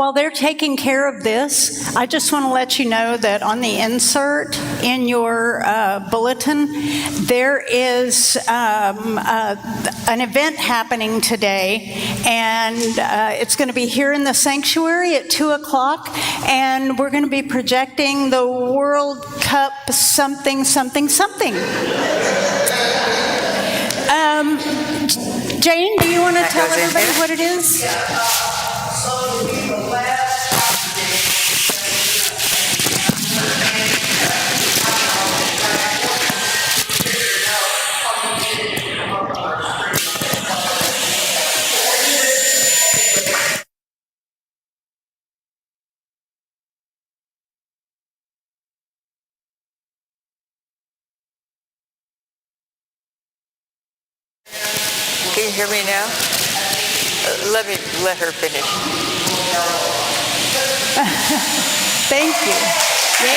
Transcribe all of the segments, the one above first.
While they're taking care of this, I just want to let you know that on the insert in your bulletin, there is an event happening today, and it's going to be here in the sanctuary at 2 o'clock, and we're going to be projecting the World Cup something, something, something. Jane, do you want to tell everybody what it is? Can you hear me now? Let her finish. Thank you. Yay!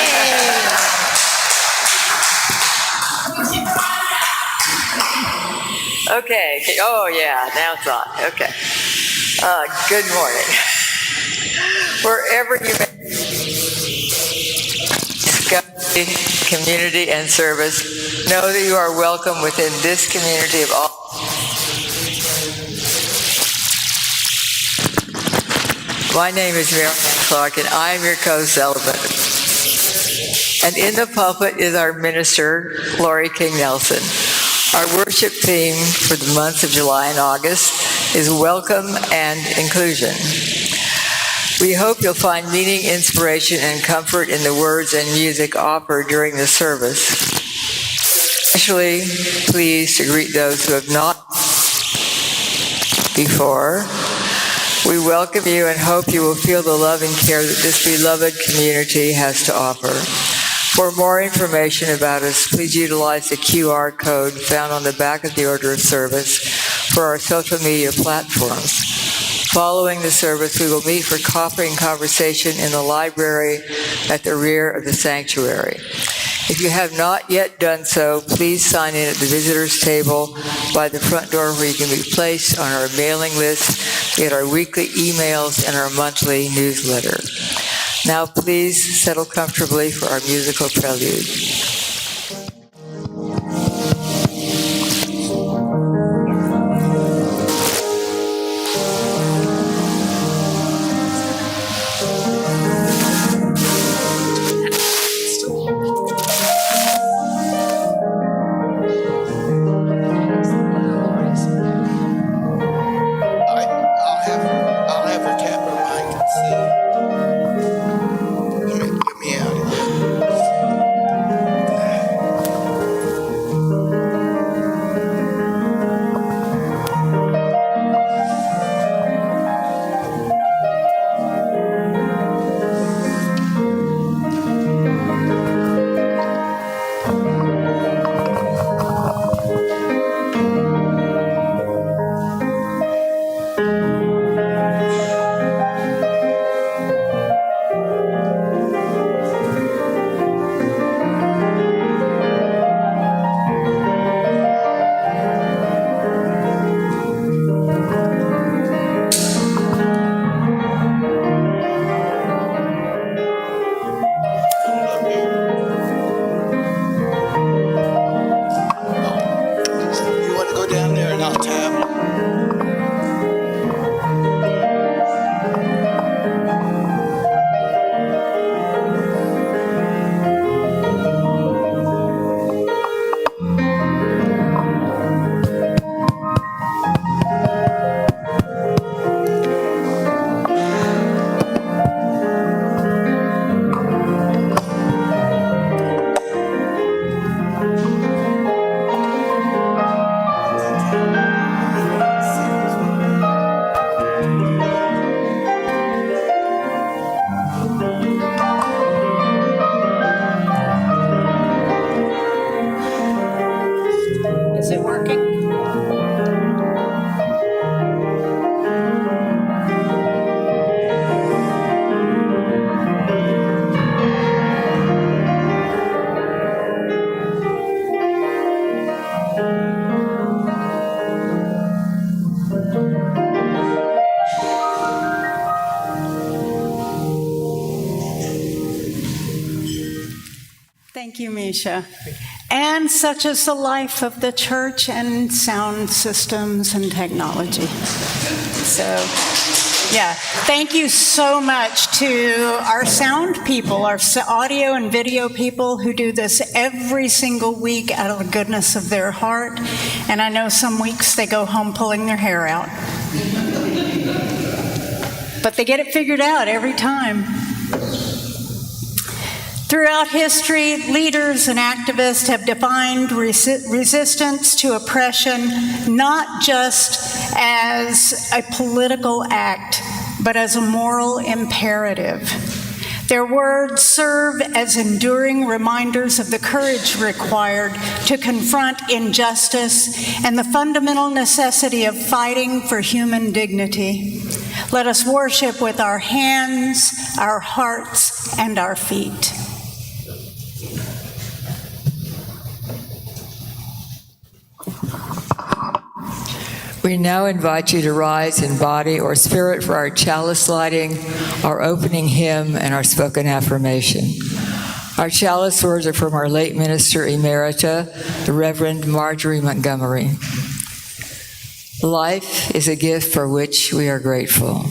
Okay. Oh, yeah. Now it's on. Okay. Good morning. Wherever you may discuss community and service, know that you are welcome within this community of all. My name is Mary Clark, and I am your co-celebrant. And in the pulpit is our minister, Lori King Nelson. Our worship theme for the months of July and August is welcome and inclusion. We hope you'll find meaning, inspiration, and comfort in the words and music offered during the service. Especially pleased to greet those who have not before. We welcome you and hope you will feel the love and care that this beloved community has to offer. For more information about us, please utilize the QR code found on the back of the order of service for our social media platforms. Following the service, we will meet for coffee and conversation in the library at the rear of the sanctuary. If you have not yet done so, please sign in at the visitors table by the front door where you can be placed on our mailing list, get our weekly emails, and our monthly newsletter. Now please settle comfortably for our musical prelude. Get me out of here. Thank you, Misha. And such is the life of the church and sound systems and technology. So, yeah, thank you so much to our sound people, our audio and video people who do this every single week out of the goodness of their heart. And I know some weeks they go home pulling their hair out. But they get it figured out every time. Throughout history, leaders and activists have defined resistance to oppression not just as a political act, but as a moral imperative. Their words serve as enduring reminders of the courage required to confront injustice and the fundamental necessity of fighting for human dignity. Let us worship with our hands, our hearts, and our feet. We now invite you to rise in body or spirit for our chalice lighting, our opening hymn, and our spoken affirmation. Our chalice words are from our late minister emerita, the Reverend Marjorie Montgomery. Life is a gift for which we are grateful.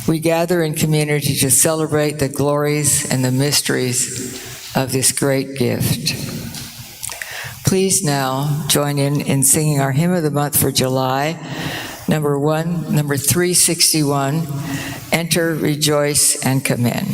We gather in community to celebrate the glories and the mysteries of this great gift. Please now join in singing our hymn of the month for July, number 361, Enter, Rejoice, and Come In.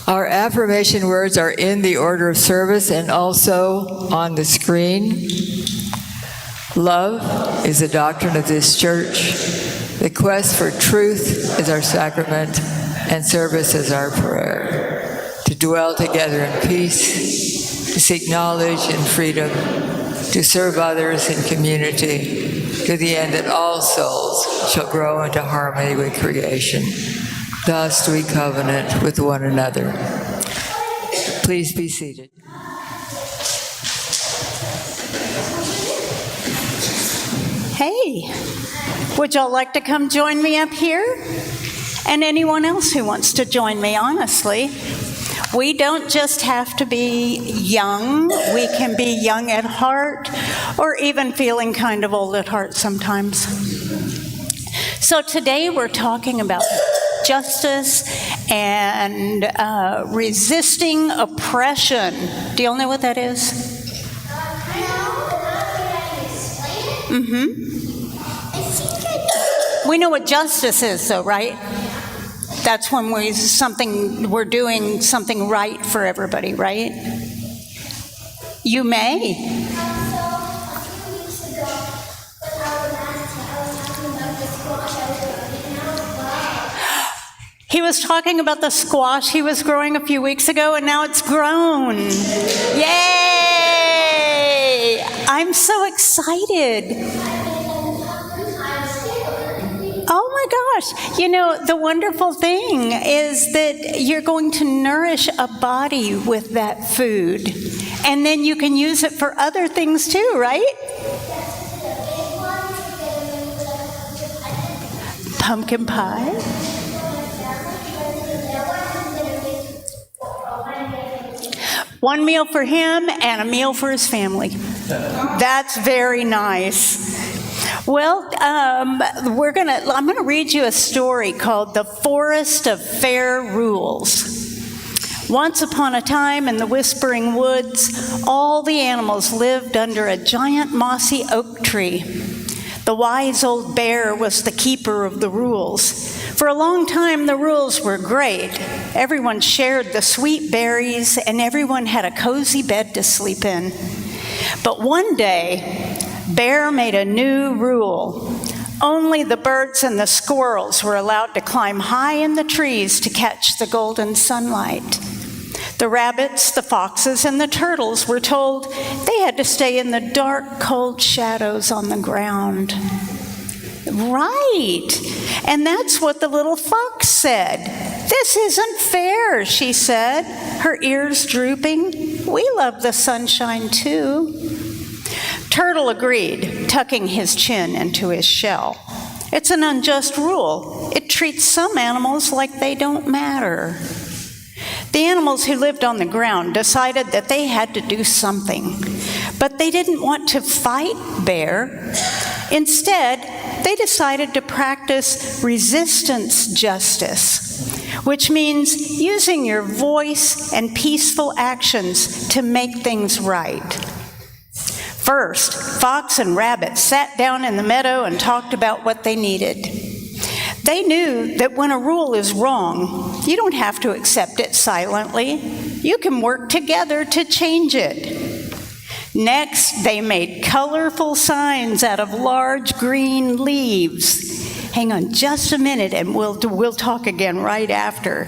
Our affirmation words are in the order of service and also on the screen. Love is the doctrine of this church. The quest for truth is our sacrament, and service is our prayer. To dwell together in peace, to seek knowledge and freedom, to serve others in community, to the end that all souls shall grow into harmony with creation. Thus do we covenant with one another. Please be seated. Hey, would y'all like to come join me up here? And anyone else who wants to join me, honestly. We don't just have to be young. We can be young at heart or even feeling kind of old at heart sometimes. So today we're talking about justice and resisting oppression. Do y'all know what that is? We know what justice is, though, right? That's when we're doing something right for everybody, right? You may. He was talking about the squash he was growing a few weeks ago, and now it's grown. Yay! I'm so excited. Oh my gosh. You know, the wonderful thing is that you're going to nourish a body with that food. And then you can use it for other things too, right? Pumpkin pie. One meal for him and a meal for his family. That's very nice. Well, I'm going to read you a story called The Forest of Fair Rules. Once upon a time in the Whispering Woods, all the animals lived under a giant mossy oak tree. The wise old bear was the keeper of the rules. For a long time, the rules were great. Everyone shared the sweet berries, and everyone had a cozy bed to sleep in. But one day, Bear made a new rule. Only the birds and the squirrels were allowed to climb high in the trees to catch the golden sunlight. The rabbits, the foxes, and the turtles were told they had to stay in the dark, cold shadows on the ground. Right. And that's what the little fox said. "This isn't fair," she said, her ears drooping. "We love the sunshine too." Turtle agreed, tucking his chin into his shell. "It's an unjust rule. It treats some animals like they don't matter." The animals who lived on the ground decided that they had to do something, but they didn't want to fight Bear. Instead, they decided to practice resistance justice, which means using your voice and peaceful actions to make things right. First, Fox and Rabbit sat down in the meadow and talked about what they needed. They knew that when a rule is wrong, you don't have to accept it silently. You can work together to change it. Next, they made colorful signs out of large green leaves. Hang on just a minute and we'll talk again right after.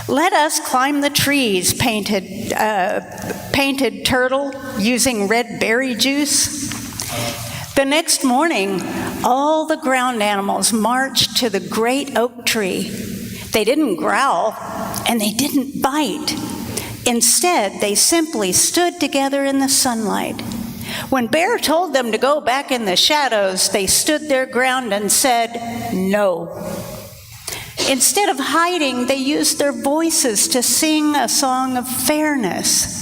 "Let us climb the trees," painted Turtle using red berry juice. The next morning, all the ground animals marched to the great oak tree. They didn't growl and they didn't bite. Instead, they simply stood together in the sunlight. When Bear told them to go back in the shadows, they stood their ground and said, "No." Instead of hiding, they used their voices to sing a song of fairness.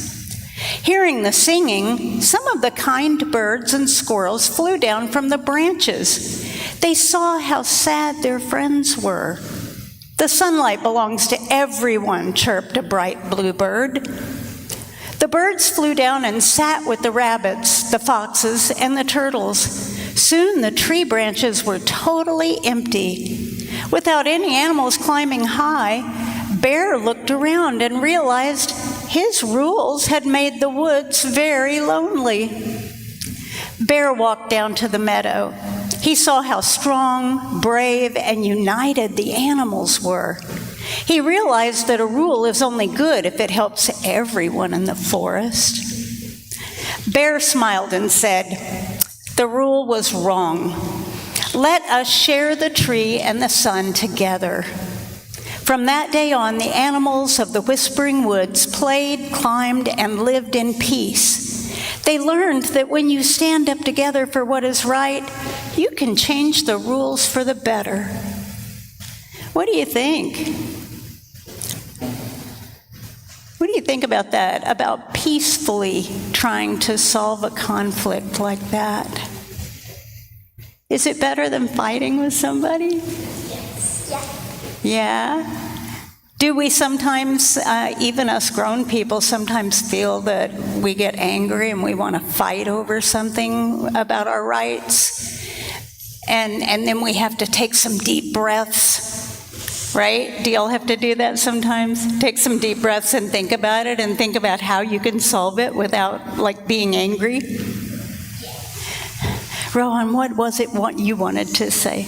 Hearing the singing, some of the kind birds and squirrels flew down from the branches. They saw how sad their friends were. "The sunlight belongs to everyone," chirped a bright bluebird. The birds flew down and sat with the rabbits, the foxes, and the turtles. Soon the tree branches were totally empty. Without any animals climbing high, Bear looked around and realized his rules had made the woods very lonely. Bear walked down to the meadow. He saw how strong, brave, and united the animals were. He realized that a rule is only good if it helps everyone in the forest. Bear smiled and said, "The rule was wrong. Let us share the tree and the sun together." From that day on, the animals of the Whispering Woods played, climbed, and lived in peace. They learned that when you stand up together for what is right, you can change the rules for the better. What do you think? What do you think about that, about peacefully trying to solve a conflict like that? Is it better than fighting with somebody? Yes. Yeah? Do we sometimes, even us grown people, sometimes feel that we get angry and we want to fight over something about our rights? And then we have to take some deep breaths, right? Do y'all have to do that sometimes? Take some deep breaths and think about it and think about how you can solve it without, like, being angry? Rohan, what was it you wanted to say?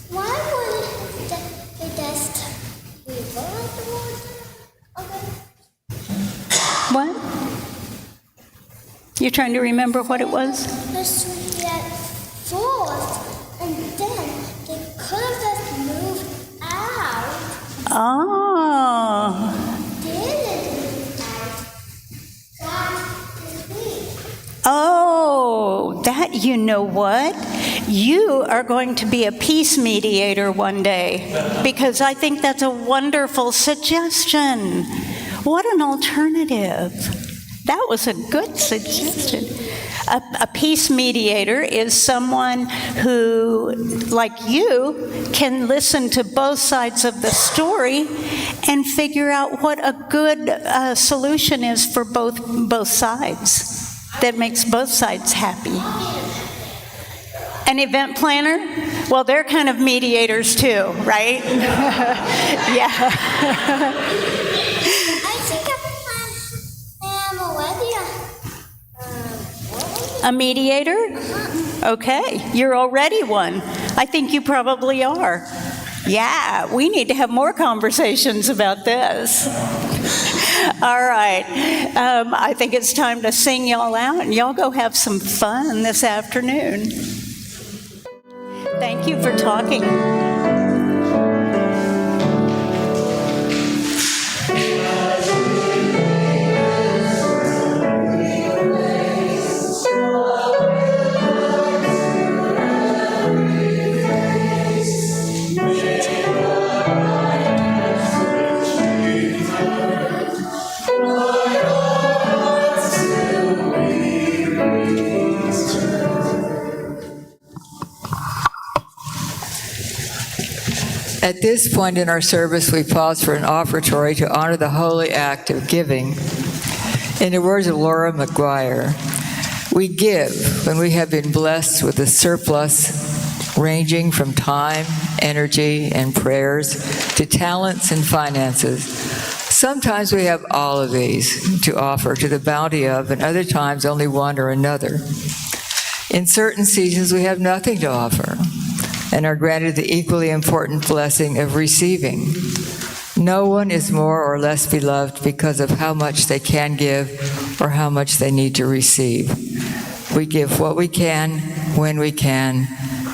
Why would You're trying to remember what it was? Let's get forth, and then they could have just moved out. Oh. Didn't move out. God is weak. Oh, that, you know what? You are going to be a peace mediator one day, because I think that's a wonderful suggestion. What an alternative. That was a good suggestion. A peace mediator is someone who, like you, can listen to both sides of the story and figure out what a good solution is for both sides, that makes both sides happy. An event planner? Well, they're kind of mediators too, right? Yeah. I think I'm already A mediator? Okay, you're already one. I think you probably are. Yeah, we need to have more conversations about this. All right, I think it's time to sing y'all out, and y'all go have some fun this afternoon. Thank you for talking. At this point in our service, we pause for an offertory to honor the holy act of giving. In the words of Laura McGuire, we give when we have been blessed with a surplus ranging from time, energy, and prayers to talents and finances. Sometimes we have all of these to offer to the bounty of, and other times only one or another. In certain seasons, we have nothing to offer and are granted the equally important blessing of receiving. No one is more or less beloved because of how much they can give or how much they need to receive. We give what we can, when we can,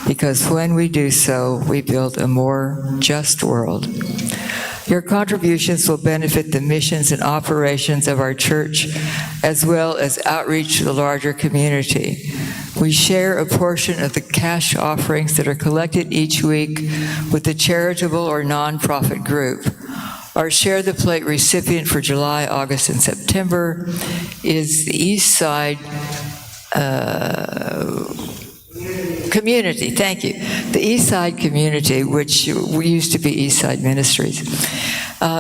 because when we do so, we build a more just world. Your contributions will benefit the missions and operations of our church, as well as outreach to the larger community. We share a portion of the cash offerings that are collected each week with the charitable or nonprofit group. Our Share the Plate recipient for July, August, and September is the East Side Community, thank you. The East Side Community, which used to be East Side Ministries.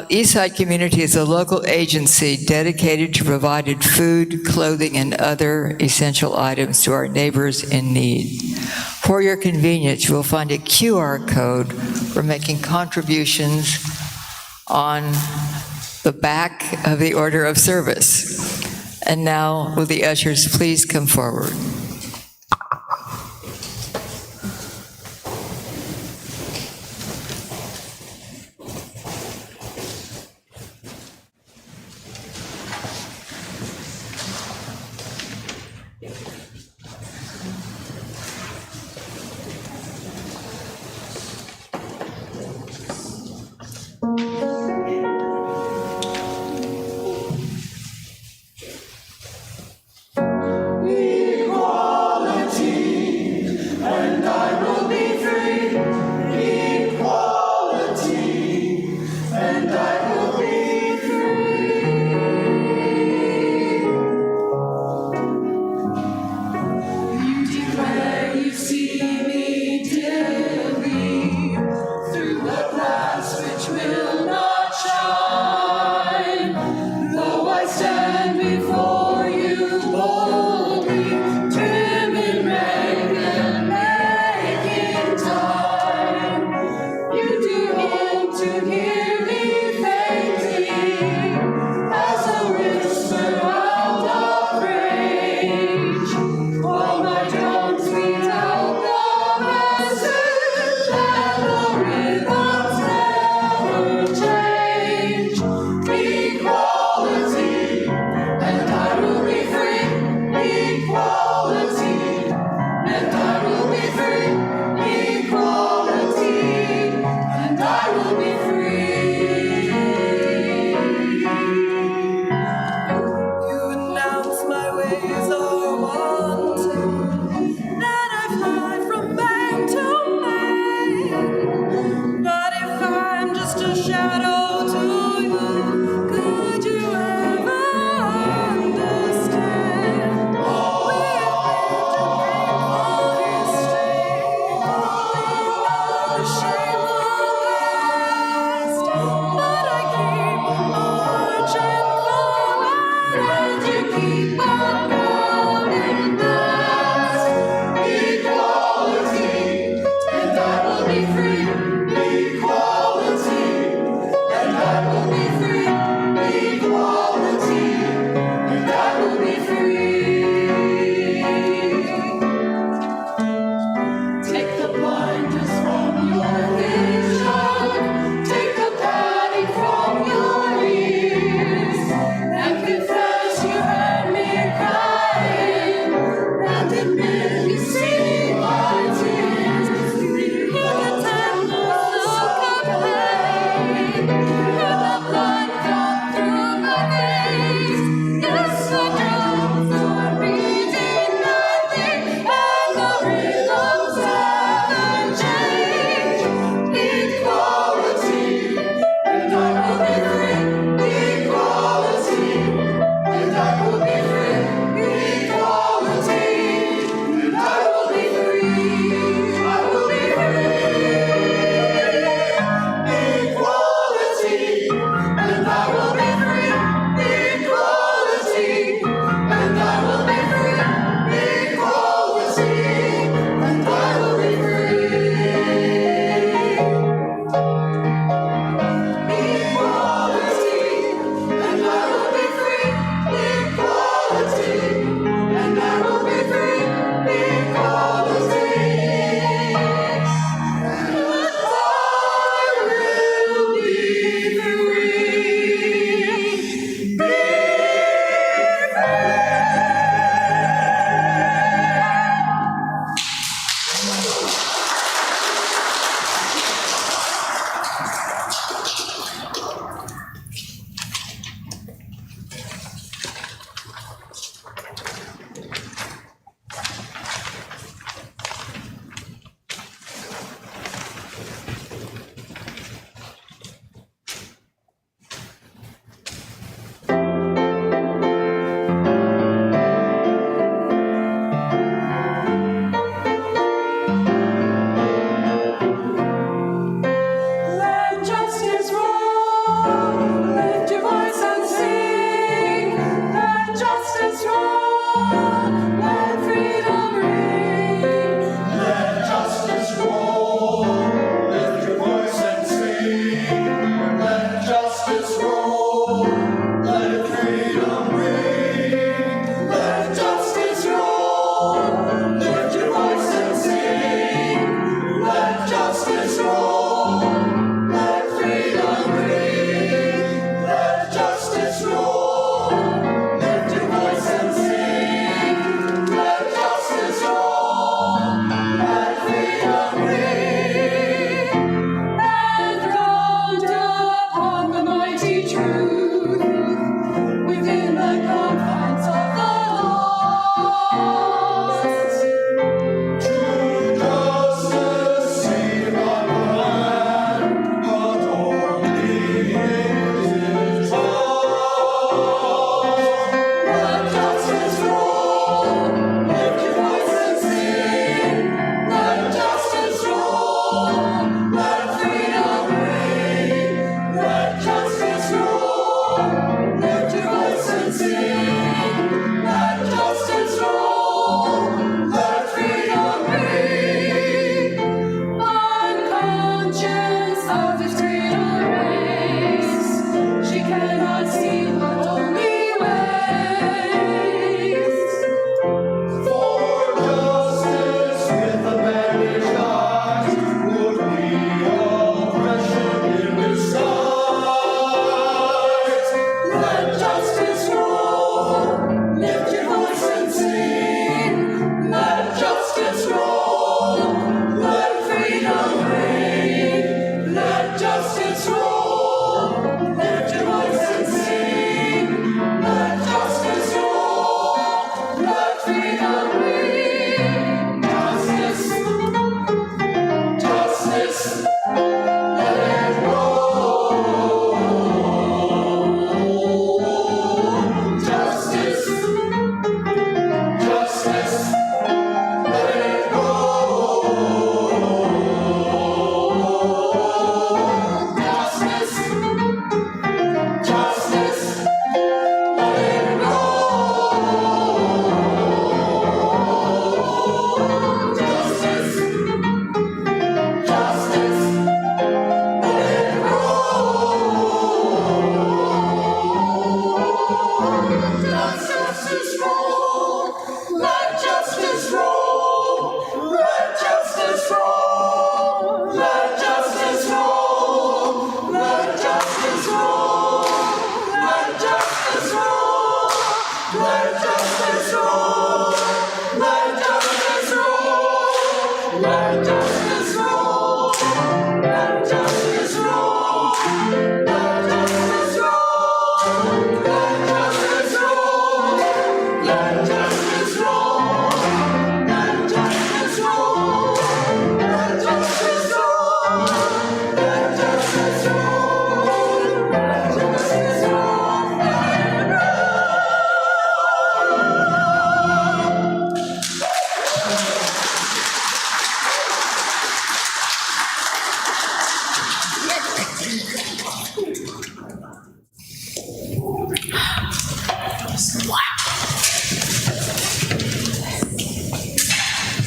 East Side Community is a local agency dedicated to providing food, clothing, and other essential items to our neighbors in need. For your convenience, you will find a QR code for making contributions on the back of the order of service. And now, will the ushers please come forward?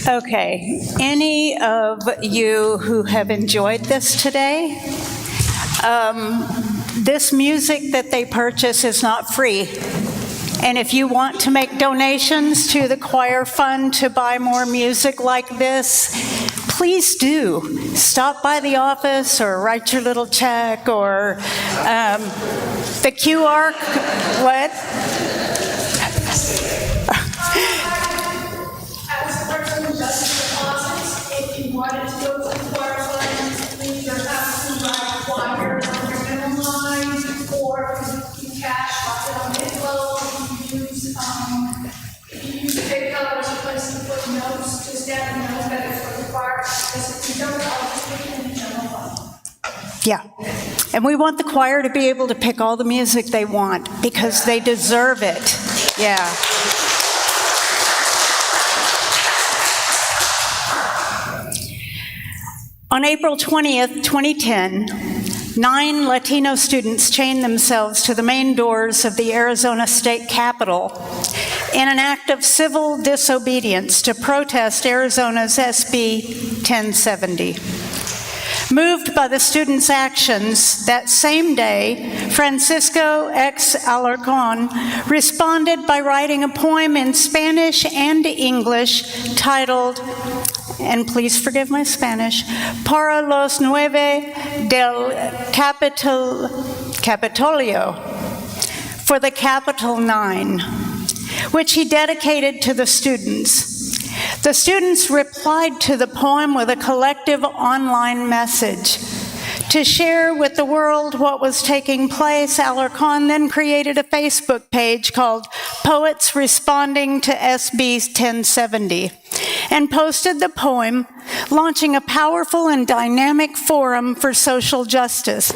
Okay, any of you who have enjoyed this today, this music that they purchase is not free. And if you want to make donations to the choir fund to buy more music like this, please do. Stop by the office or write your little check or the QR, what? If you wanted to go to the choir fund, please either have to write choir on your minimum line, or you cash, lock it on envelope. If you use PayPal as a place to put notes, just add the note that it's for the choir. Because if you don't, I'll just put it in the general fund. Yeah. And we want the choir to be able to pick all the music they want because they deserve it. Yeah. On April 20th, 2010, 9 Latino students chained themselves to the main doors of the Arizona State Capitol in an act of civil disobedience to protest Arizona's SB 1070. Moved by the students' actions, that same day, Francisco X. Alarcon responded by writing a poem in Spanish and English titled, and please forgive my Spanish, Para los 9 del Capitolio, for the Capitol 9, which he dedicated to the students. The students replied to the poem with a collective online message. To share with the world what was taking place, Alarcon then created a Facebook page called Poets Responding to SB 1070 and posted the poem, launching a powerful and dynamic forum for social justice.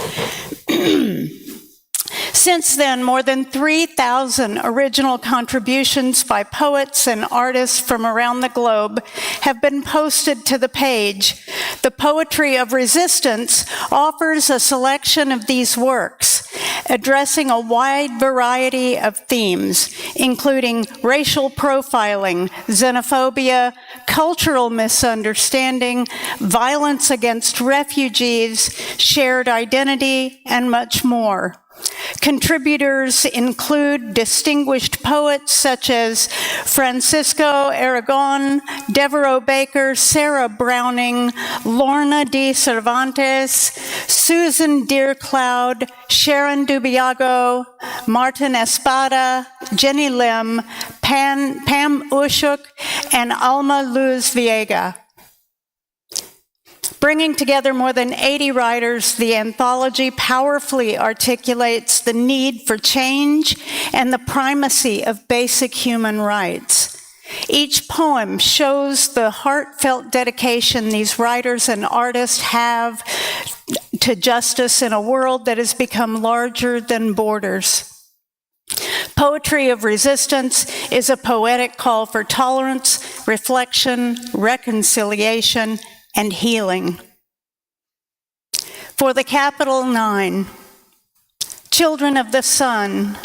Since then, more than 3,000 original contributions by poets and artists from around the globe have been posted to the page. The Poetry of Resistance offers a selection of these works, addressing a wide variety of themes, including racial profiling, xenophobia, cultural misunderstanding, violence against refugees, shared identity, and much more. Contributors include distinguished poets such as Francisco Aragon, Devereux Baker, Sarah Browning, Lorna D. Cervantes, Susan Deercloud, Sharon Dubiago, Martin Espada, Jenny Lim, Pam Ushuk, and Alma Luz Viega. Bringing together more than 80 writers, the anthology powerfully articulates the need for change and the primacy of basic human rights. Each poem shows the heartfelt dedication these writers and artists have to justice in a world that has become larger than borders. Poetry of resistance is a poetic call for tolerance, reflection, reconciliation, and healing. For the capital 9, children of the sun,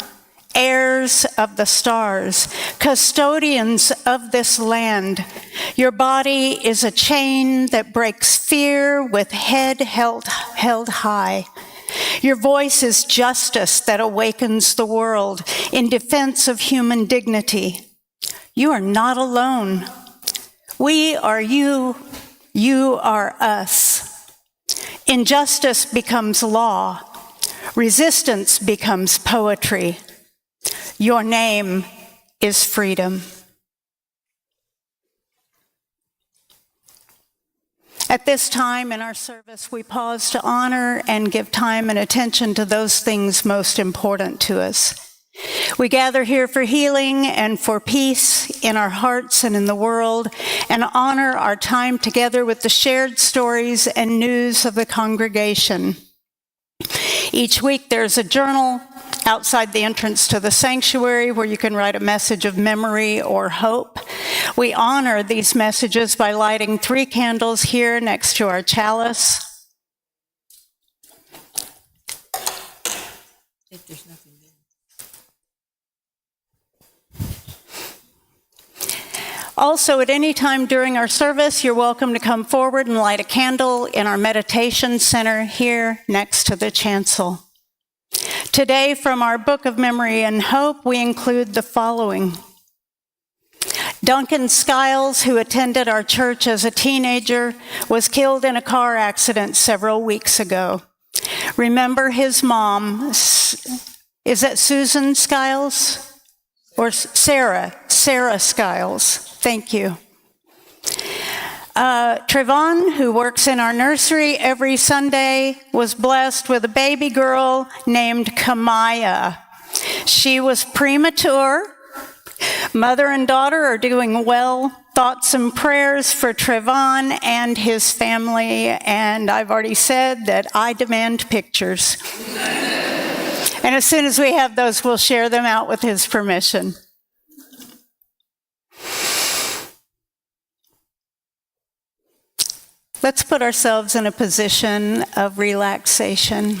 heirs of the stars, custodians of this land, your body is a chain that breaks fear with head held high. Your voice is justice that awakens the world in defense of human dignity. You are not alone. We are you. You are us. Injustice becomes law. Resistance becomes poetry. Your name is freedom. At this time in our service, we pause to honor and give time and attention to those things most important to us. We gather here for healing and for peace in our hearts and in the world, and honor our time together with the shared stories and news of the congregation. Each week there's a journal outside the entrance to the sanctuary where you can write a message of memory or hope. We honor these messages by lighting 3 candles here next to our chalice. If there's nothing there. Also, at any time during our service, you're welcome to come forward and light a candle in our meditation center here next to the chancel. Today, from our Book of Memory and Hope, we include the following. Duncan Skiles, who attended our church as a teenager, was killed in a car accident several weeks ago. Remember his mom. Is that Susan Skiles? Or Sarah Skiles. Thank you. Trevon, who works in our nursery every Sunday, was blessed with a baby girl named Kamaya. She was premature. Mother and daughter are doing well. Thoughts and prayers for Trevon and his family, and I've already said that I demand pictures. And as soon as we have those, we'll share them out with his permission. Let's put ourselves in a position of relaxation.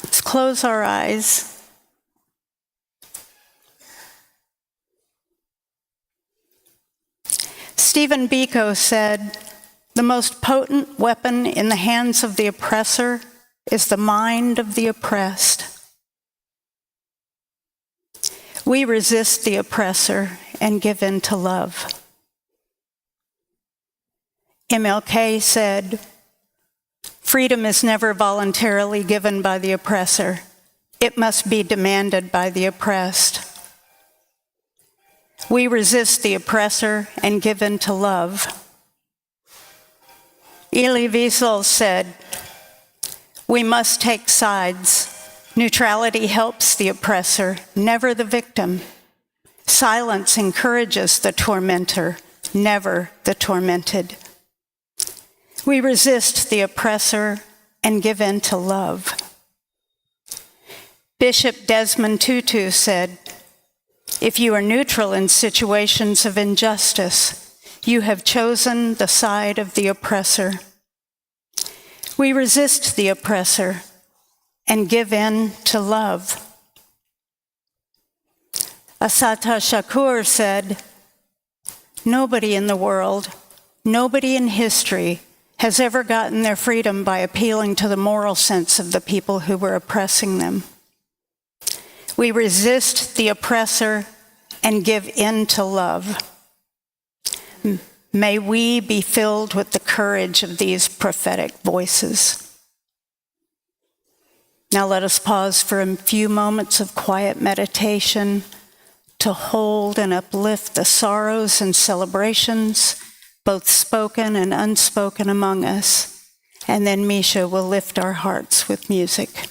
Let's close our eyes. Stephen Biko said, "The most potent weapon in the hands of the oppressor is the mind of the oppressed." We resist the oppressor and give in to love. MLK said, "Freedom is never voluntarily given by the oppressor. It must be demanded by the oppressed." We resist the oppressor and give in to love. Elie Wiesel said, "We must take sides. Neutrality helps the oppressor, never the victim. Silence encourages the tormentor, never the tormented." We resist the oppressor and give in to love. Bishop Desmond Tutu said, "If you are neutral in situations of injustice, you have chosen the side of the oppressor." We resist the oppressor and give in to love. Assata Shakur said, "Nobody in the world, nobody in history has ever gotten their freedom by appealing to the moral sense of the people who were oppressing them." We resist the oppressor and give in to love. May we be filled with the courage of these prophetic voices. Now let us pause for a few moments of quiet meditation to hold and uplift the sorrows and celebrations, both spoken and unspoken among us. And then Misha will lift our hearts with music.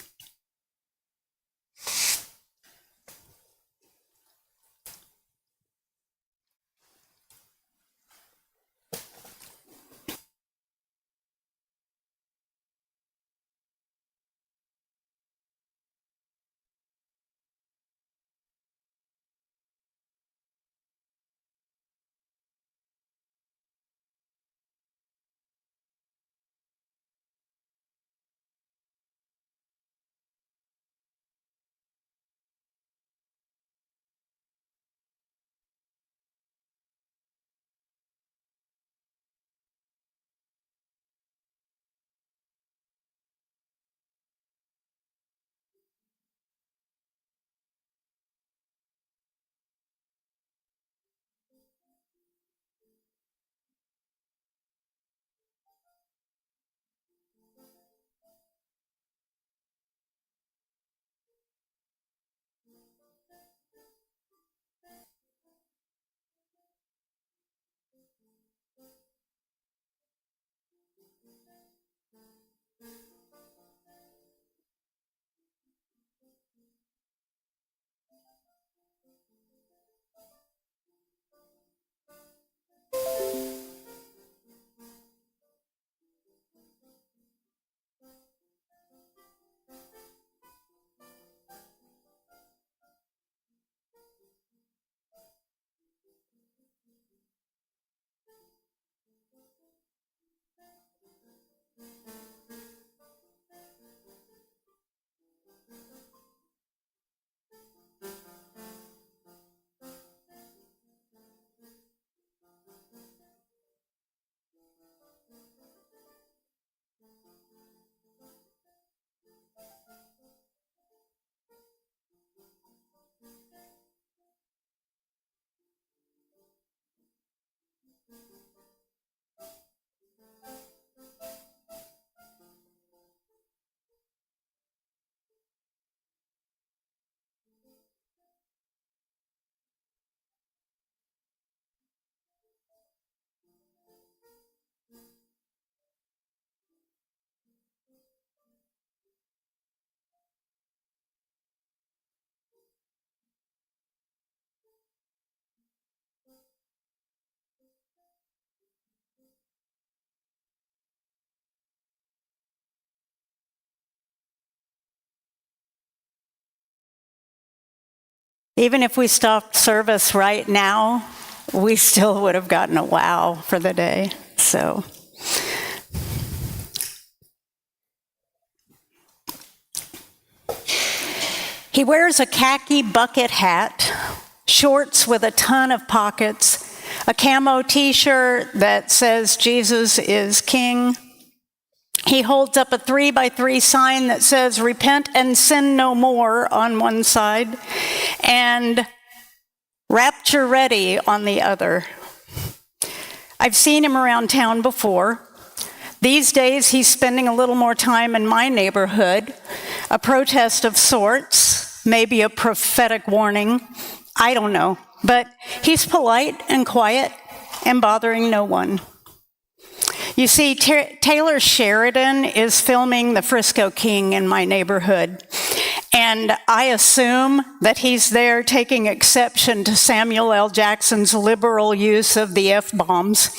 Even if we stopped service right now, we still would have gotten a wow for the day. So, he wears a khaki bucket hat, shorts with a ton of pockets, a camo t-shirt that says Jesus is King. He holds up a 3x3 sign that says repent and sin no more on one side and rapture ready on the other. I've seen him around town before. These days he's spending a little more time in my neighborhood, a protest of sorts, maybe a prophetic warning, I don't know. But he's polite and quiet and bothering no one. You see, Taylor Sheridan is filming The Frisco King in my neighborhood, and I assume that he's there taking exception to Samuel L. Jackson's liberal use of the F-bombs.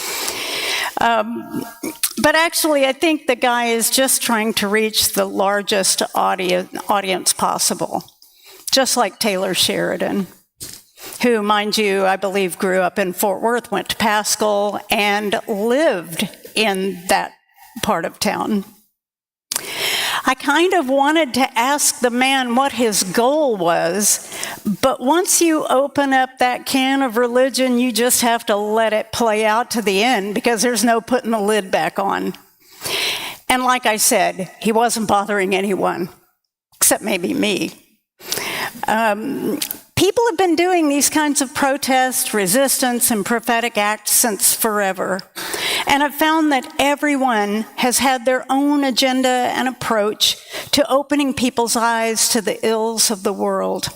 But actually, I think the guy is just trying to reach the largest audience possible, just like Taylor Sheridan, who, mind you, I believe grew up in Fort Worth, went to Paschal, and lived in that part of town. I kind of wanted to ask the man what his goal was, but once you open up that can of religion, you just have to let it play out to the end because there's no putting the lid back on. And like I said, he wasn't bothering anyone, except maybe me. People have been doing these kinds of protest, resistance, and prophetic acts since forever. And I've found that everyone has had their own agenda and approach to opening people's eyes to the ills of the world.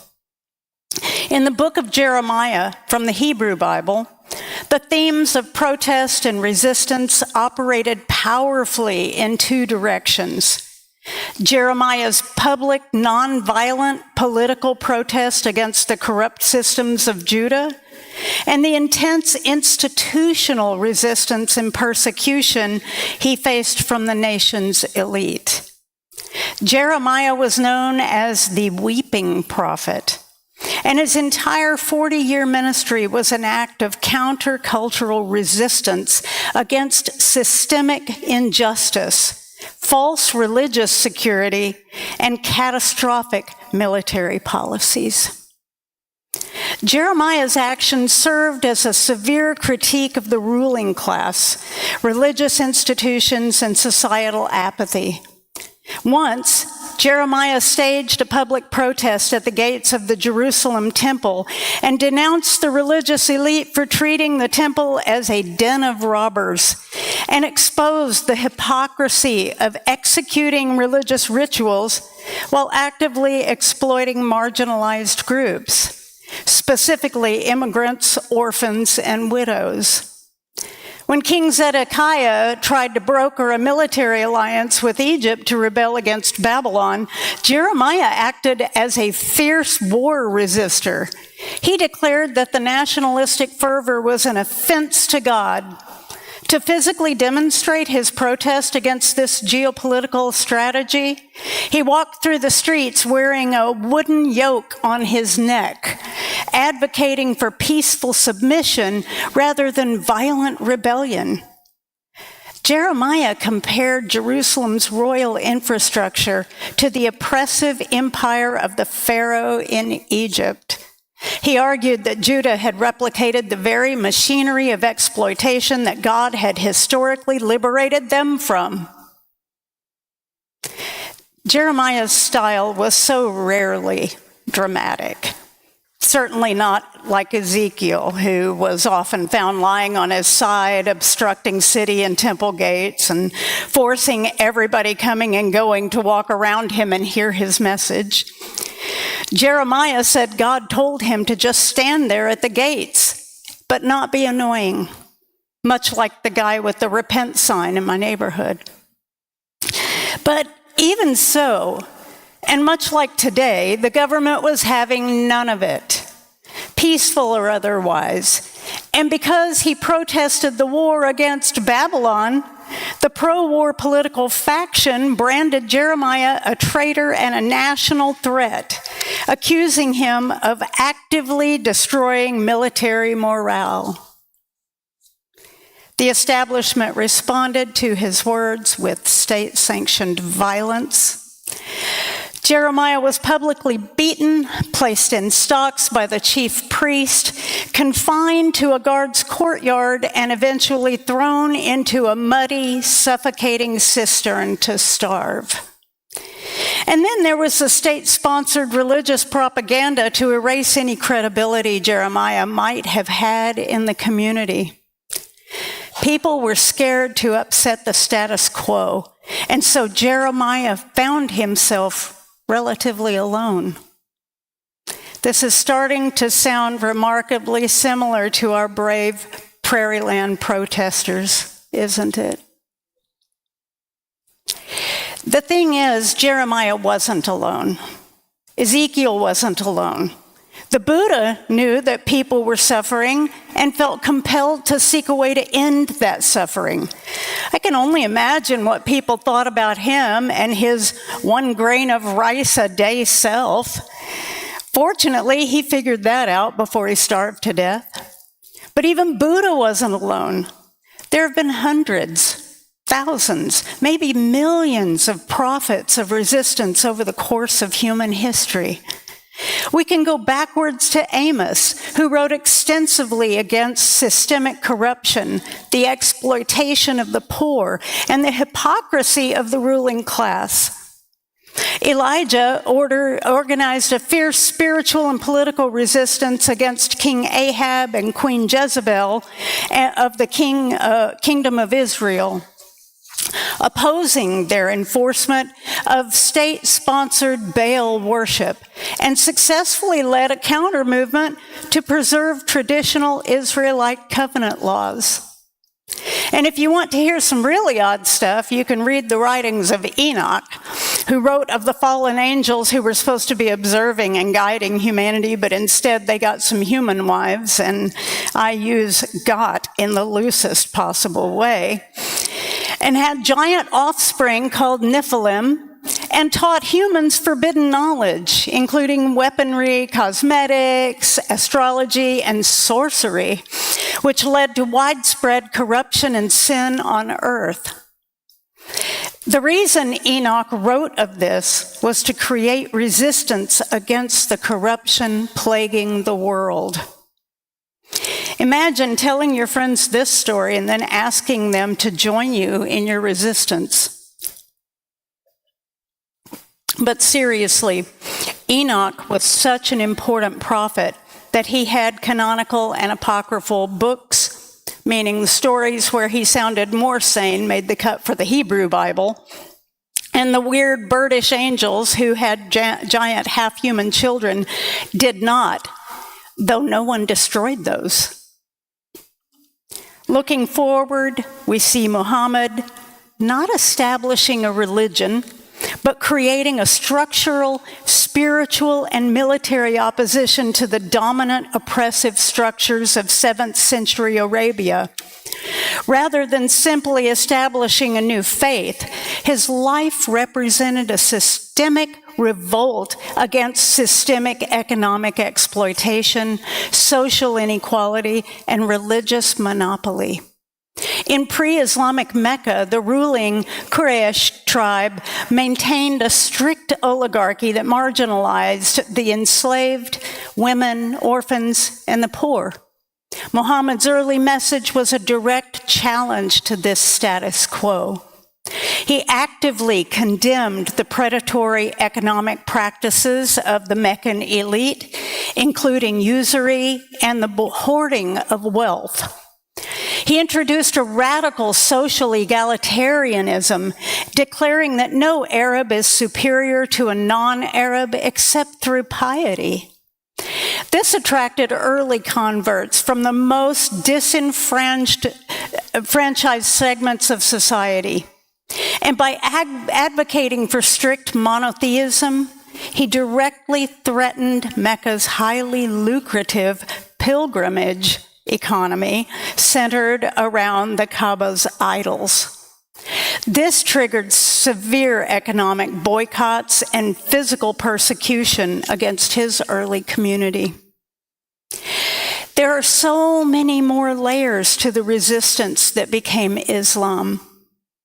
In the book of Jeremiah from the Hebrew Bible, the themes of protest and resistance operated powerfully in two directions. Jeremiah's public, nonviolent political protest against the corrupt systems of Judah, and the intense institutional resistance and persecution he faced from the nation's elite. Jeremiah was known as the weeping prophet, and his entire 40-year ministry was an act of countercultural resistance against systemic injustice, false religious security, and catastrophic military policies. Jeremiah's actions served as a severe critique of the ruling class, religious institutions, and societal apathy. Once, Jeremiah staged a public protest at the gates of the Jerusalem temple and denounced the religious elite for treating the temple as a den of robbers and exposed the hypocrisy of executing religious rituals while actively exploiting marginalized groups, specifically immigrants, orphans, and widows. When King Zedekiah tried to broker a military alliance with Egypt to rebel against Babylon, Jeremiah acted as a fierce war resistor. He declared that the nationalistic fervor was an offense to God. To physically demonstrate his protest against this geopolitical strategy, he walked through the streets wearing a wooden yoke on his neck, advocating for peaceful submission rather than violent rebellion. Jeremiah compared Jerusalem's royal infrastructure to the oppressive empire of the Pharaoh in Egypt. He argued that Judah had replicated the very machinery of exploitation that God had historically liberated them from. Jeremiah's style was so rarely dramatic. Certainly not like Ezekiel, who was often found lying on his side, obstructing city and temple gates and forcing everybody coming and going to walk around him and hear his message. Jeremiah said God told him to just stand there at the gates, but not be annoying, much like the guy with the repent sign in my neighborhood. But even so, and much like today, the government was having none of it, peaceful or otherwise. And because he protested the war against Babylon, the pro-war political faction branded Jeremiah a traitor and a national threat, accusing him of actively destroying military morale. The establishment responded to his words with state-sanctioned violence. Jeremiah was publicly beaten, placed in stocks by the chief priest, confined to a guard's courtyard, and eventually thrown into a muddy, suffocating cistern to starve. And then there was the state-sponsored religious propaganda to erase any credibility Jeremiah might have had in the community. People were scared to upset the status quo, and so Jeremiah found himself relatively alone. This is starting to sound remarkably similar to our brave Prairie Land protesters, isn't it? The thing is, Jeremiah wasn't alone. Ezekiel wasn't alone. The Buddha knew that people were suffering and felt compelled to seek a way to end that suffering. I can only imagine what people thought about him and his 1 grain of rice a day self. Fortunately, he figured that out before he starved to death. But even Buddha wasn't alone. There have been hundreds, thousands, maybe millions of prophets of resistance over the course of human history. We can go backwards to Amos, who wrote extensively against systemic corruption, the exploitation of the poor, and the hypocrisy of the ruling class. Elijah organized a fierce spiritual and political resistance against King Ahab and Queen Jezebel of the kingdom of Israel, opposing their enforcement of state-sponsored Baal worship, and successfully led a counter-movement to preserve traditional Israelite covenant laws. And if you want to hear some really odd stuff, you can read the writings of Enoch, who wrote of the fallen angels who were supposed to be observing and guiding humanity, but instead they got some human wives, and I use got in the loosest possible way, and had giant offspring called Nephilim, and taught humans forbidden knowledge, including weaponry, cosmetics, astrology, and sorcery, which led to widespread corruption and sin on earth. The reason Enoch wrote of this was to create resistance against the corruption plaguing the world. Imagine telling your friends this story and then asking them to join you in your resistance. But seriously, Enoch was such an important prophet that he had canonical and apocryphal books, meaning the stories where he sounded more sane made the cut for the Hebrew Bible, and the weird birdish angels who had giant half-human children did not, though no one destroyed those. Looking forward, we see Muhammad not establishing a religion, but creating a structural, spiritual, and military opposition to the dominant oppressive structures of 7th century Arabia. Rather than simply establishing a new faith, his life represented a systemic revolt against systemic economic exploitation, social inequality, and religious monopoly. In pre-Islamic Mecca, the ruling Quraysh tribe maintained a strict oligarchy that marginalized the enslaved, women, orphans, and the poor. Muhammad's early message was a direct challenge to this status quo. He actively condemned the predatory economic practices of the Meccan elite, including usury and the hoarding of wealth. He introduced a radical social egalitarianism, declaring that no Arab is superior to a non-Arab except through piety. This attracted early converts from the most disenfranchised segments of society. And by advocating for strict monotheism, he directly threatened Mecca's highly lucrative pilgrimage economy centered around the Kaaba's idols. This triggered severe economic boycotts and physical persecution against his early community. There are so many more layers to the resistance that became Islam,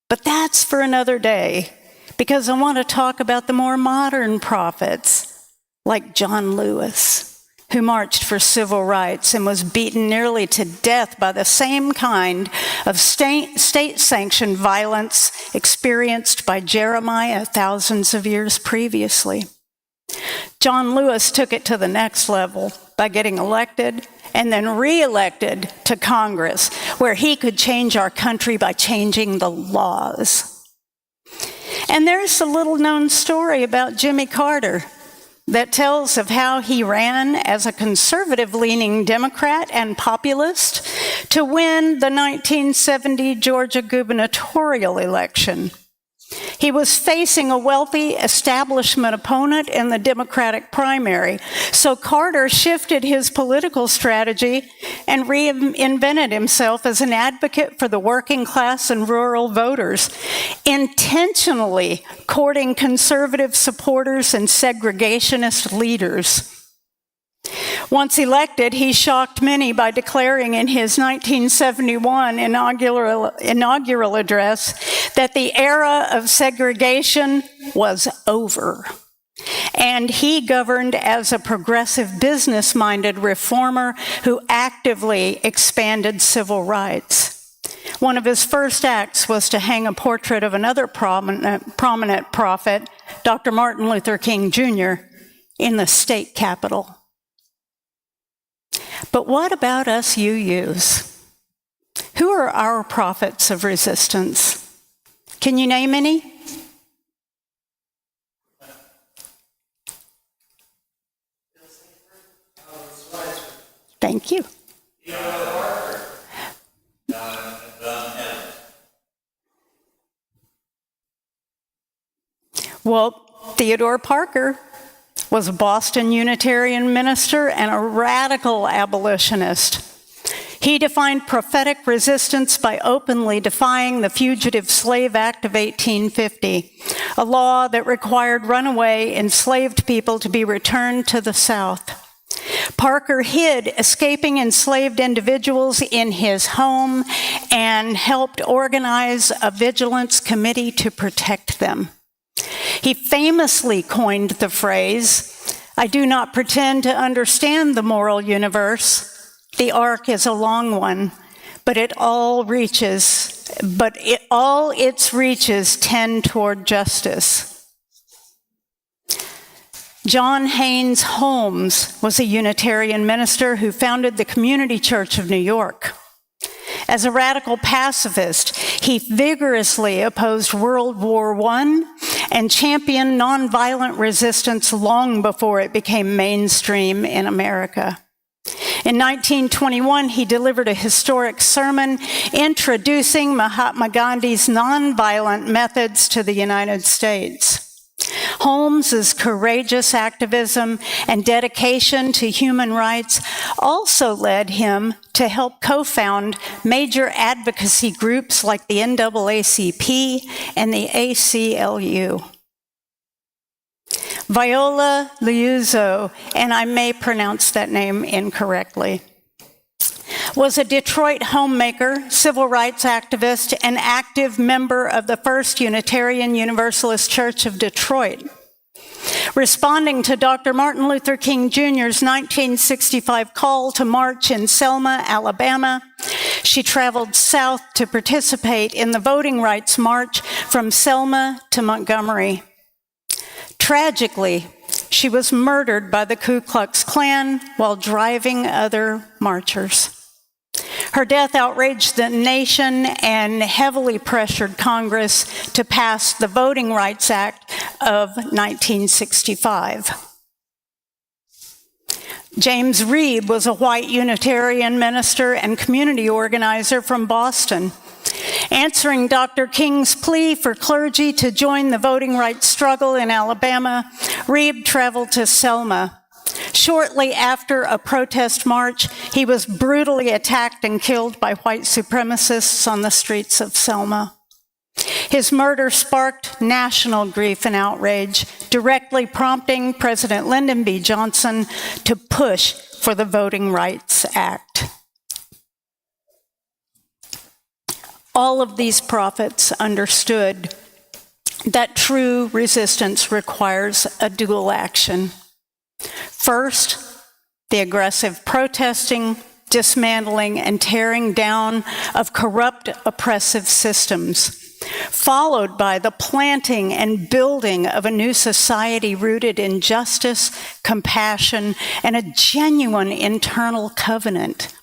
but that's for another day, because I want to talk about the more modern prophets, like John Lewis, who marched for civil rights and was beaten nearly to death by the same kind of state-sanctioned violence experienced by Jeremiah thousands of years previously. John Lewis took it to the next level by getting elected and then re-elected to Congress, where he could change our country by changing the laws. And there's a little-known story about Jimmy Carter that tells of how he ran as a conservative-leaning Democrat and populist to win the 1970 Georgia gubernatorial election. He was facing a wealthy establishment opponent in the Democratic primary, so Carter shifted his political strategy and reinvented himself as an advocate for the working class and rural voters, intentionally courting conservative supporters and segregationist leaders. Once elected, he shocked many by declaring in his 1971 inaugural address that the era of segregation was over. And he governed as a progressive, business-minded reformer who actively expanded civil rights. One of his first acts was to hang a portrait of another prominent prophet, Dr. Martin Luther King Jr., in the state capitol. But what about us UUs? Who are our prophets of resistance? Can you name any? Thank you. Well, Theodore Parker was a Boston Unitarian minister and a radical abolitionist. He defined prophetic resistance by openly defying the Fugitive Slave Act of 1850, a law that required runaway enslaved people to be returned to the South. Parker hid escaping enslaved individuals in his home and helped organize a vigilance committee to protect them. He famously coined the phrase, "I do not pretend to understand the moral universe. The arc is a long one, but all its reaches tend toward justice." John Haynes Holmes was a Unitarian minister who founded the Community Church of New York. As a radical pacifist, he vigorously opposed World War I and championed nonviolent resistance long before it became mainstream in America. In 1921, he delivered a historic sermon introducing Mahatma Gandhi's nonviolent methods to the United States. Holmes's courageous activism and dedication to human rights also led him to help co-found major advocacy groups like the NAACP and the ACLU. Viola Liuzzo, and I may pronounce that name incorrectly, was a Detroit homemaker, civil rights activist, and active member of the First Unitarian Universalist Church of Detroit. Responding to Dr. Martin Luther King Jr.'s 1965 call to march in Selma, Alabama, she traveled south to participate in the voting rights march from Selma to Montgomery. Tragically, she was murdered by the Ku Klux Klan while driving other marchers. Her death outraged the nation and heavily pressured Congress to pass the Voting Rights Act of 1965. James Reeb was a white Unitarian minister and community organizer from Boston. Answering Dr. King's plea for clergy to join the voting rights struggle in Alabama, Reeb traveled to Selma. Shortly after a protest march, he was brutally attacked and killed by white supremacists on the streets of Selma. His murder sparked national grief and outrage, directly prompting President Lyndon B. Johnson to push for the Voting Rights Act. All of these prophets understood that true resistance requires a dual action. First, the aggressive protesting, dismantling, and tearing down of corrupt, oppressive systems, followed by the planting and building of a new society rooted in justice, compassion, and a genuine internal covenant.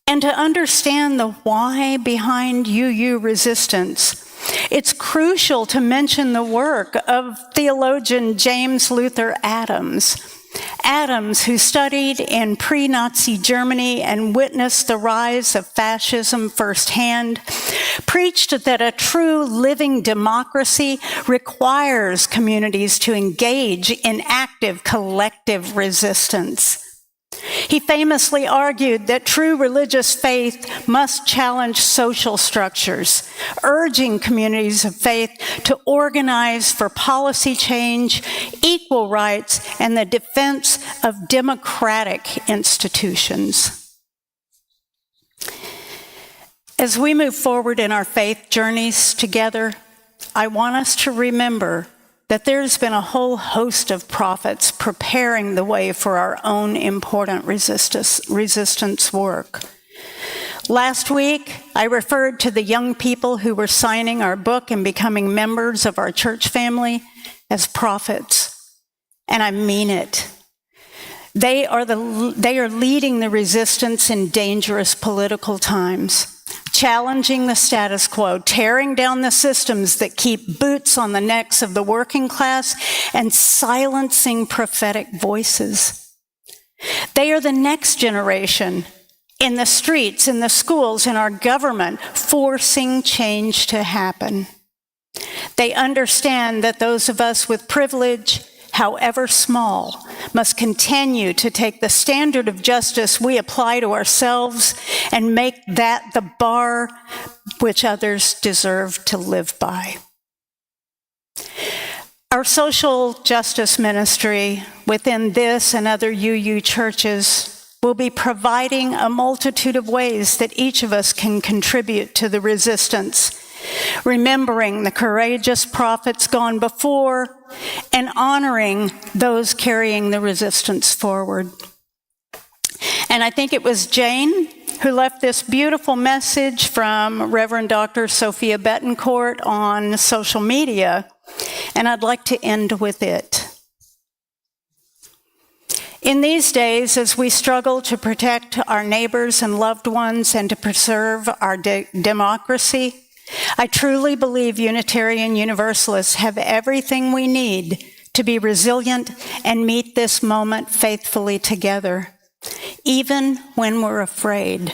And to understand the why behind UU resistance, it's crucial to mention the work of theologian James Luther Adams. Adams, who studied in pre-Nazi Germany and witnessed the rise of fascism firsthand, preached that a true living democracy requires communities to engage in active collective resistance. He famously argued that true religious faith must challenge social structures, urging communities of faith to organize for policy change, equal rights, and the defense of democratic institutions. As we move forward in our faith journeys together, I want us to remember that there's been a whole host of prophets preparing the way for our own important resistance work. Last week, I referred to the young people who were signing our book and becoming members of our church family as prophets, and I mean it. They are leading the resistance in dangerous political times, challenging the status quo, tearing down the systems that keep boots on the necks of the working class, and silencing prophetic voices. They are the next generation in the streets, in the schools, in our government, forcing change to happen. They understand that those of us with privilege, however small, must continue to take the standard of justice we apply to ourselves and make that the bar which others deserve to live by. Our social justice ministry within this and other UU churches will be providing a multitude of ways that each of us can contribute to the resistance, remembering the courageous prophets gone before and honoring those carrying the resistance forward. And I think it was Jane who left this beautiful message from Reverend Dr. Sophia Betancourt on social media, and I'd like to end with it. In these days, as we struggle to protect our neighbors and loved ones and to preserve our democracy, I truly believe Unitarian Universalists have everything we need to be resilient and meet this moment faithfully together, even when we're afraid.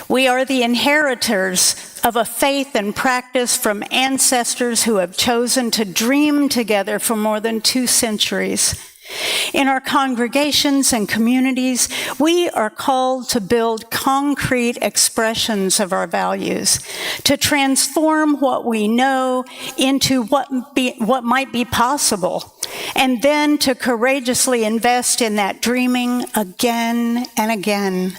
We are the inheritors of a faith and practice from ancestors who have chosen to dream together for more than 2 centuries. In our congregations and communities, we are called to build concrete expressions of our values, to transform what we know into what might be possible, and then to courageously invest in that dreaming again and again.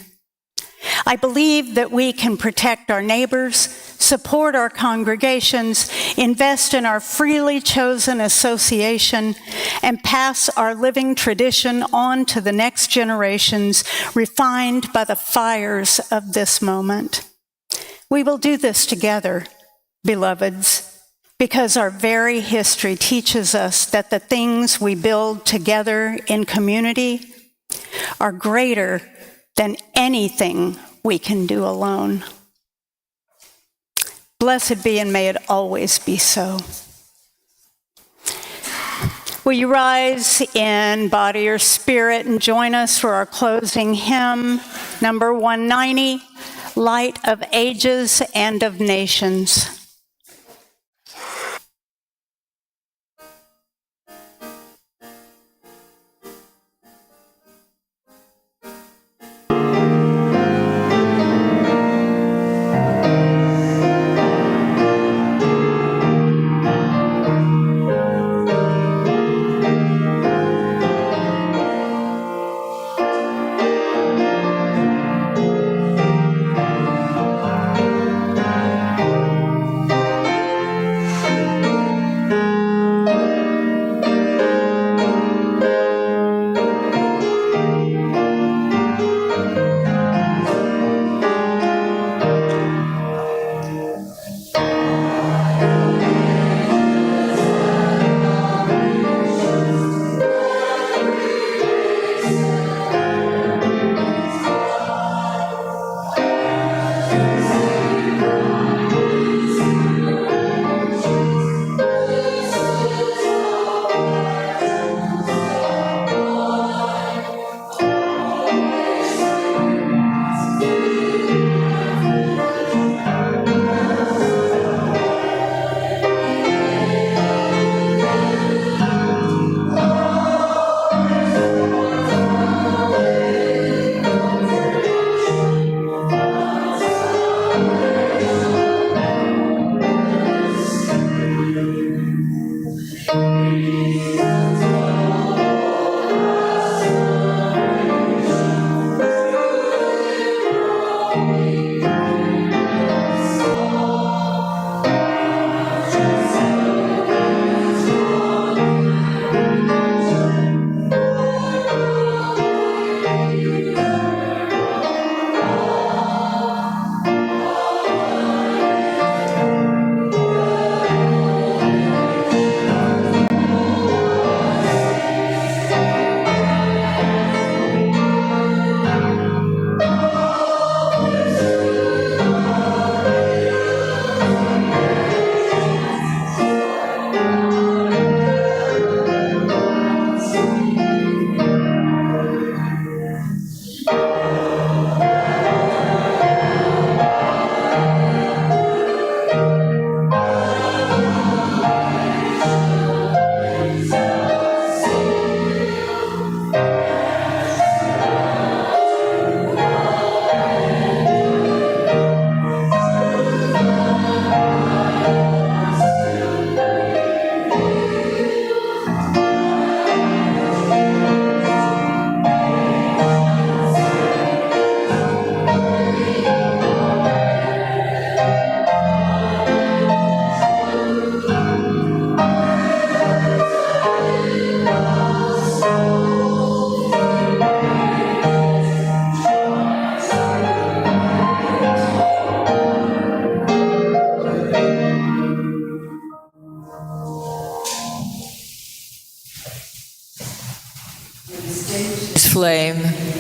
I believe that we can protect our neighbors, support our congregations, invest in our freely chosen association, and pass our living tradition on to the next generations, refined by the fires of this moment. We will do this together, beloveds, because our very history teaches us that the things we build together in community are greater than anything we can do alone. Blessed be, and may it always be so. Will you rise in body or spirit and join us for our closing hymn, number 190, Light of Ages and of Nations.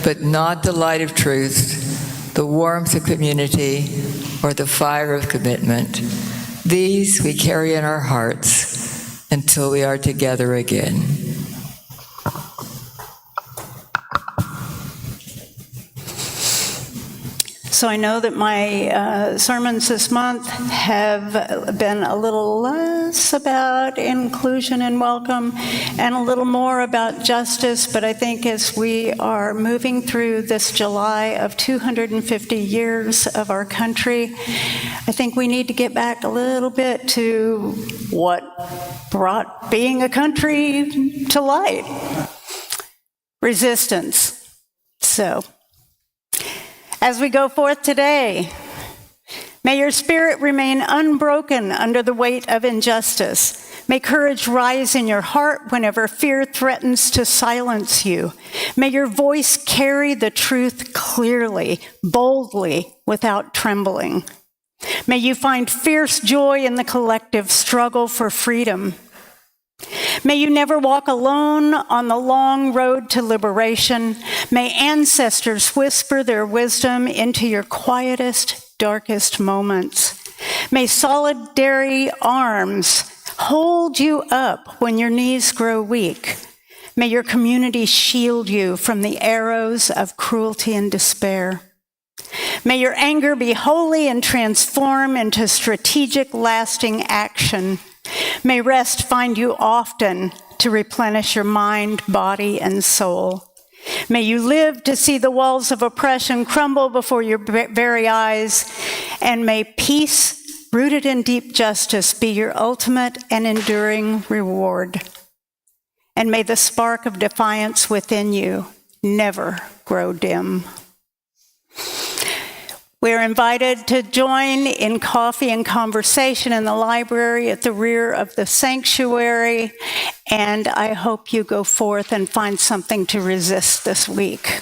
but not the light of truth, the warmth of community, or the fire of commitment. These we carry in our hearts until we are together again. So I know that my sermons this month have been a little less about inclusion and welcome and a little more about justice, but I think as we are moving through this July of 250 years of our country, I think we need to get back a little bit to what brought being a country to light. Resistance. So, as we go forth today, may your spirit remain unbroken under the weight of injustice. May courage rise in your heart whenever fear threatens to silence you. May your voice carry the truth clearly, boldly, without trembling. May you find fierce joy in the collective struggle for freedom. May you never walk alone on the long road to liberation. May ancestors whisper their wisdom into your quietest, darkest moments. May solidary arms hold you up when your knees grow weak. May your community shield you from the arrows of cruelty and despair. May your anger be holy and transform into strategic, lasting action. May rest find you often to replenish your mind, body, and soul. May you live to see the walls of oppression crumble before your very eyes, and may peace, rooted in deep justice, be your ultimate and enduring reward. And may the spark of defiance within you never grow dim. We are invited to join in coffee and conversation in the library at the rear of the sanctuary, and I hope you go forth and find something to resist this week.